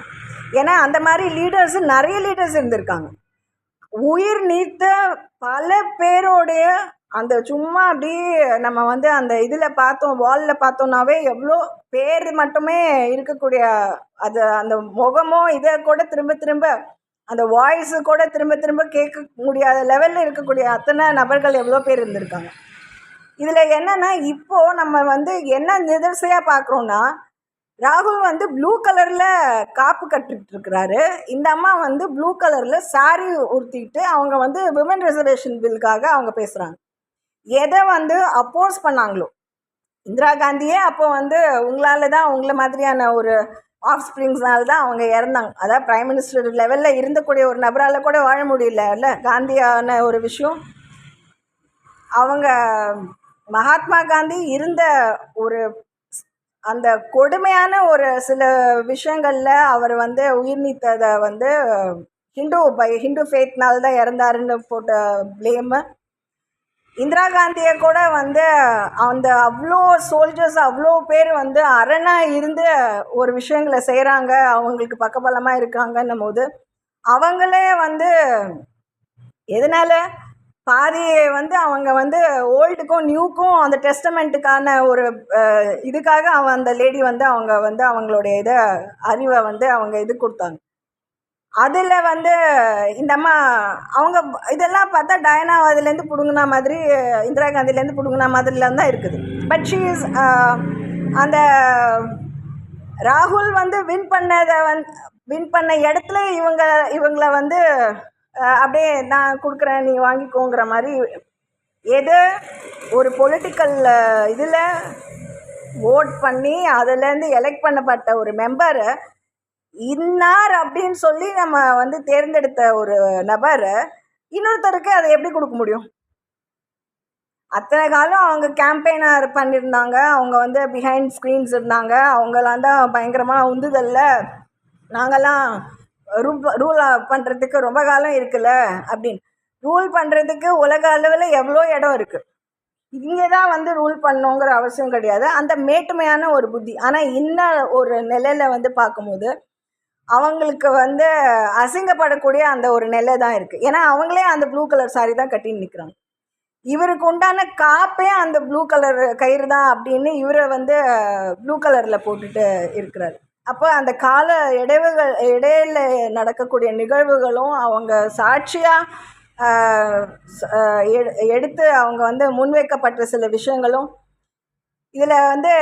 ஏன்னா அந்த மாதிரி லீடர்ஸு நிறைய லீடர்ஸ் இருந்திருக்காங்க. உயிர் நீத்த பல பேரோடைய அந்த சும்மா அப்படி நம்ம வந்து அந்த இதில் பார்த்தோம், வாலில் பார்த்தோன்னாவே எவ்வளோ பேர் மட்டுமே இருக்கக்கூடிய அது அந்த முகமோ இதை கூட திரும்ப திரும்ப அந்த வாய்ஸு கூட திரும்ப திரும்ப கேட்க முடியாத லெவலில் இருக்கக்கூடிய அத்தனை நபர்கள் எவ்வளோ பேர் இருந்திருக்காங்க. இதில் என்னென்னா இப்போது நம்ம வந்து என்ன நிதர்சையாக பார்க்குறோன்னா, ராகுல் வந்து ப்ளூ கலரில் காப்பு கட்டிட்டு இருக்கிறாரு, இந்த அம்மா வந்து ப்ளூ கலரில் சாரி உடுத்திட்டு அவங்க வந்து விமன் ரிசர்வேஷன் பில்லுக்காக அவங்க பேசுகிறாங்க. எதை வந்து அப்போஸ் பண்ணாங்களோ, இந்திரா காந்தியே அப்போ வந்து உங்களால் தான் உங்களை மாதிரியான ஒரு ஆஃப் ஸ்ப்ரிங்ஸ்னால தான் அவங்க இறந்தாங்க. அதாவது பிரைம் மினிஸ்டர் லெவலில் இருந்தக்கூடிய ஒரு நபரால் கூட வாழ முடியல. காந்தியான ஒரு விஷயம், அவங்க மகாத்மா காந்தி இருந்த ஒரு அந்த கொடுமையான ஒரு சில விஷயங்களில் அவர் வந்து உயிர் நீத்ததை வந்து ஹிந்து ஃபேத்னால தான் இறந்தாருன்னு போட்ட ப்ளேமு. இந்திரா காந்தியை கூட வந்து அந்த அவ்வளோ சோல்ஜர்ஸ் அவ்வளோ பேர் வந்து அரணாக இருந்து ஒரு விஷயங்களை செய்கிறாங்க, அவங்களுக்கு பக்கபலமாக இருக்காங்கன்னும் போது அவங்களே வந்து எதனால் பாதி வந்து அவங்க வந்து ஓல்டுக்கும் நியூக்கும் அந்த டெஸ்டமெண்ட்டுக்கான ஒரு இதுக்காக அந்த லேடி வந்து அவங்களுடைய இதை அறிவை வந்து அவங்க இது கொடுத்தாங்க. அதில் வந்து இந்த அம்மா அவங்க இதெல்லாம் பார்த்தா டயனா அதுலேருந்து பிடுங்கினா மாதிரி, இந்திரா காந்திலேருந்து பிடுங்கினா மாதிரிலாம் தான் இருக்குது. பட் ஷீ இஸ் அந்த ராகுல் வந்து வின் பண்ண இடத்துல இவங்கள வந்து அப்படியே நான் கொடுக்குறேன் நீ வாங்கிக்கோங்கிற மாதிரி எது ஒரு பொலிட்டிக்கல் இதில் ஓட் பண்ணி அதுலேருந்து எலெக்ட் பண்ணப்பட்ட ஒரு மெம்பரை இன்னார் அப்படின்னு சொல்லி நம்ம வந்து தேர்ந்தெடுத்த ஒரு நபரை இன்னொருத்தருக்கு அதை எப்படி கொடுக்க முடியும்? அத்தனை காலம் அவங்க கேம்பெயினாக பண்ணியிருந்தாங்க, அவங்க வந்து பிஹைண்ட் ஸ்க்ரீன்ஸ் இருந்தாங்க, அவங்களாம் தான் பயங்கரமாக உந்துதல்ல நாங்கள்லாம் ரூல் பண்ணுறதுக்கு ரொம்ப காலம் இருக்குல்ல அப்படின்னு. ரூல் பண்ணுறதுக்கு உலக அளவில் எவ்வளோ இடம் இருக்குது, இங்கே தான் வந்து ரூல் பண்ணோங்கிற அவசியம் கிடையாது. அந்த மேட்டுமையான ஒரு புத்தி. ஆனால் இன்னும் ஒரு நிலையில் வந்து பார்க்கும்போது அவங்களுக்கு வந்து அசிங்கப்படக்கூடிய அந்த ஒரு நிலை தான் இருக்குது. ஏன்னா அவங்களே அந்த ப்ளூ கலர் சாரி தான் கட்டின்னு நிற்கிறாங்க. இவருக்கு உண்டான காப்பே அந்த ப்ளூ கலர் கயிறு தான் அப்படின்னு இவரை வந்து ப்ளூ கலரில் போட்டுட்டு இருக்கிறாரு. அப்போ அந்த கால இடையில நடக்கக்கூடிய நிகழ்வுகளும் அவங்க சாட்சியாக எடுத்து அவங்க வந்து முன்வைக்கப்பட்ட சில விஷயங்களும் இதில் வந்து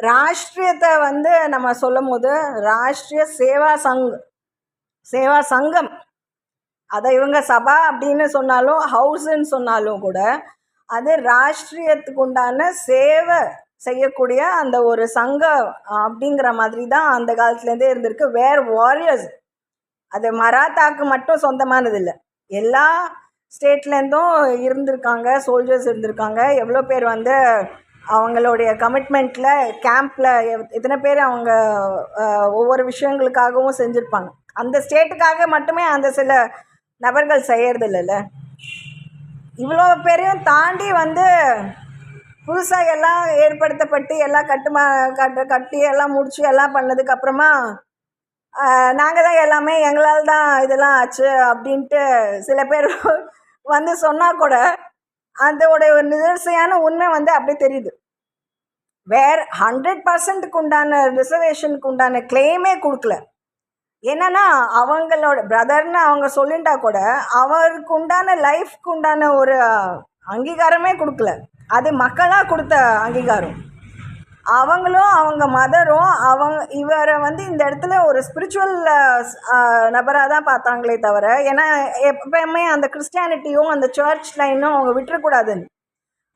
ராஷ்ட்ரியத்தை வந்து நம்ம சொல்லும் போது ராஷ்ட்ரிய சேவா சங்கம் அதை இவங்க சபா அப்படின்னு சொன்னாலும் ஹவுஸுன்னு சொன்னாலும் கூட அது ராஷ்ட்ரியத்துக்கு உண்டான சேவை செய்யக்கூடிய அந்த ஒரு சங்கம் அப்படிங்கிற மாதிரி தான் அந்த காலத்துலேருந்தே இருந்திருக்கு. வாரியர்ஸ் அது மராத்தாக்கு மட்டும் சொந்தமானது இல்லை, எல்லா ஸ்டேட்லேருந்தும் இருந்திருக்காங்க, சோல்ஜர்ஸ் இருந்திருக்காங்க. எவ்வளோ பேர் வந்து அவங்களுடைய கமிட்மெண்ட்டில் கேம்பில் எத்தனை பேர் அவங்க ஒவ்வொரு விஷயங்களுக்காகவும் செஞ்சுருப்பாங்க. அந்த ஸ்டேட்டுக்காக மட்டுமே அந்த சில நபர்கள் செய்யறதில்ல. இவ்வளோ பேரையும் தாண்டி வந்து புதுசாக எல்லாம் ஏற்படுத்தப்பட்டு எல்லாம் கட்டி எல்லாம் முடித்து எல்லாம் பண்ணதுக்கப்புறமா நாங்கள் தான் எல்லாமே எங்களால் தான் இதெல்லாம் ஆச்சு அப்படின்ட்டு சில பேர் வந்து சொன்னால் கூட அதோடைய ஒரு நிதர்சையான உண்மை வந்து அப்படியே தெரியுது. 100% உண்டான ரிசர்வேஷனுக்கு உண்டான கிளைமே கொடுக்கல. என்னன்னா அவங்களோட பிரதர்னு அவங்க சொல்லிட்டா கூட அவருக்கு உண்டான லைஃப்க்கு உண்டான ஒரு அங்கீகாரமே கொடுக்கல. அது மக்களாக கொடுத்த அங்கீகாரம். அவங்களும் அவங்க மதரும் இவரை வந்து இந்த இடத்துல ஒரு ஸ்பிரிச்சுவல் நபராக தான் பார்த்தாங்களே தவிர, ஏன்னா எப்பவுமே அந்த கிறிஸ்டியானிட்டியும் அந்த சர்ச் லைனும் அவங்க விட்டுறக்கூடாதுன்னு.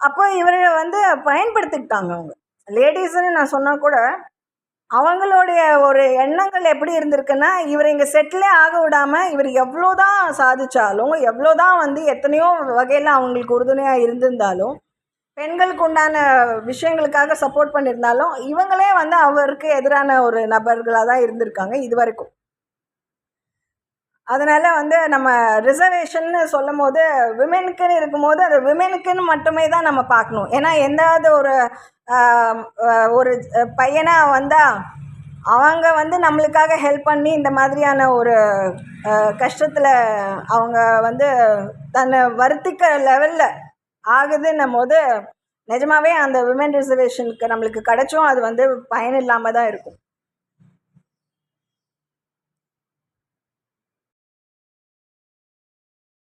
அப்போ இவரை வந்து பயன்படுத்திக்கிட்டாங்க அவங்க லேடிஸ்ன்னு நான் சொன்னால் கூட. அவங்களுடைய ஒரு எண்ணங்கள் எப்படி இருந்திருக்குன்னா, இவர் இங்கே செட்டிலே ஆக விடாமல் இவர் எவ்வளோ தான் சாதித்தாலும், எவ்வளோ தான் வந்து எத்தனையோ வகையில் அவங்களுக்கு உறுதுணையாக இருந்திருந்தாலும், பெண்களுக்கு உண்டான விஷயங்களுக்காக சப்போர்ட் பண்ணியிருந்தாலும் இவங்களே வந்து அவருக்கு எதிரான ஒரு நபர்களாக தான் இருந்திருக்காங்க இது வரைக்கும். அதனால் வந்து நம்ம ரிசர்வேஷன்னு சொல்லும் போது விமெனுக்குன்னு இருக்கும்போது அது விமெனுக்குன்னு மட்டுமே தான் நம்ம பார்க்கணும். ஏன்னா எந்தாவது ஒரு பையனாக வந்தால் அவங்க வந்து நம்மளுக்காக ஹெல்ப் பண்ணி இந்த மாதிரியான ஒரு கஷ்டத்தில் அவங்க வந்து தன்னை வருத்திக்க லெவலில் ஆகுதுன்னும் போது நிஜமாவே அந்த விமென் ரிசர்வேஷனுக்கு நம்மளுக்கு கிடைச்சும் அது வந்து பயன் இல்லாமல் தான் இருக்கும்.